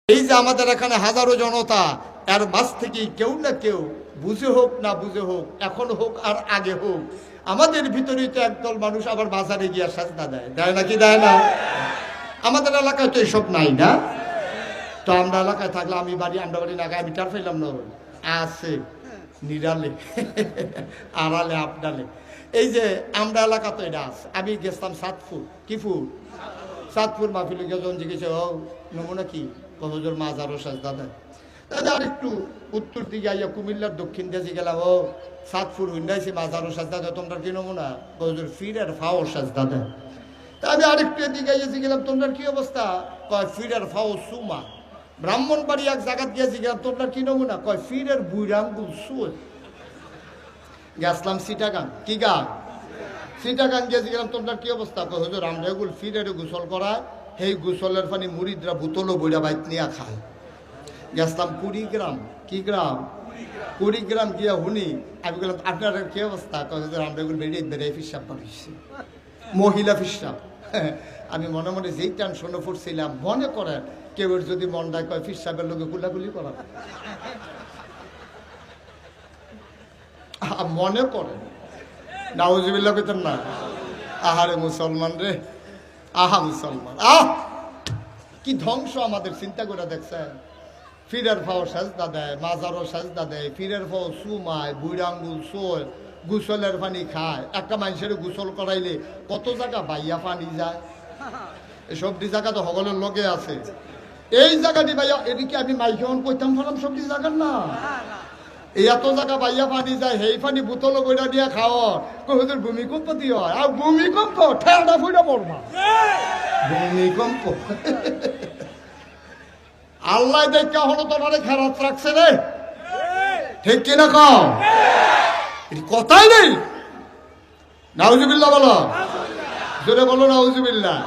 এই যে আমাদের এখানে হাজারো জনতা, এর মাঝ থেকে কেউ না কেউ বুঝে হোক না বুঝে হোক, এখন হোক আর আগে হোক, আমাদের ভিতরেই তো একদল মানুষ আবার বাজারে গিয়ে সাজদা দেয়, দেয় নাকি দেয় না? আমাদের এলাকায় তো এসব নাই না। তো আমরা এলাকায় থাকলে আমরা বাড়ি না, আমি টার ফেলাম না, আছে নিরালে আড়ালে আপনালে। এই যে আমরা এলাকা তো এটা আছে। আমি গেছিলাম সাতপুর, কি ফুর সাতপুর মাহফিল যখন জিজ্ঞেস ও নমুনা কি কতজোর মাজারও সাজদা দেয়। তাহলে আর একটু উত্তর দিকে আইয়া কুমিল্লার দক্ষিণ দেশে গেলাম, ও সাতপুর উন্নাইছে মাজারও সাজদা দেয়, তোমরা কি নমুনা কতজোর ফির আর ফাও সাজদা দেয়। তা আমি আরেকটু এদিকে আইয়াছি গেলাম, তোমরা কি অবস্থা, কয় ফির আর ফাও সুমা। ব্রাহ্মণবাড়ি এক জায়গা দিয়েছি গেলাম, তোমরা কি নমুনা, কয় ফির আর বুইরাঙ্গুল সুয়। গেছলাম সিটাগাং, কি গান সিটাগাং গিয়েছি গেলাম, তোমরা কি অবস্থা, কয় হুজুর আমরা এগুলো ফিরের গোসল করায়, সেই গোসলের পানি মুরিদরা বোতলও বইরা বাইত নিয়ে খায়। গেছলাম কুড়িগ্রাম, কি গ্রাম কুড়িগ্রাম গিয়া শুনি, আমি বললাম আপনার কি অবস্থা, কয় হুজুর আমরা এগুলো বেরিয়ে বেড়ে ফিসাব বাড়িয়েছি, মহিলা ফিসাব। আমি মনে মনে যেই টেনশনে পড়ছিলাম, মনে করেন কেউ যদি মন দেয় কয় ফিসাবের লোকে গুলাগুলি করা, মনে করেন নাউজুবিল্লাহ পেতেন না। আহারে মুসলমান রে, আহা মুসলমান, কি ধ্বংস আমাদের, চিন্তা করে দেখছেন। ফিরের ফাও সাজদা দেয়, মাজারও সাজদা দেয়, ফিরের ফাও সুমায়, বুড়াঙ্গুল সোয়, গুসলের পানি খায়। একটা মানুষের গোসল করাইলে কত জায়গা বাইয়া পানি যায়, সবটি জায়গা তো সকলের লগে আছে। এই জায়গাটি ভাইয়া, এদিকে আমি মাইকেমন কইতাম ফেলাম, সবটি জায়গার না, এই এত জায়গা বাইয়া পানি যায়, সেই পানি বোতল বইটা দিয়ে খাওয়া, কখন ভূমিকম্প দিয়ে হয়, আর ভূমিকম্প ঠেলা ফুটা পড়বা, ভূমিকম্প। আল্লাহ দেখে হলো তোমার খারাপ রাখছে রে, ঠিক কিনা কও, কথাই নেই। নাউজুবিল্লাহ বলো, জোরে বলো নাউজুবিল্লাহ।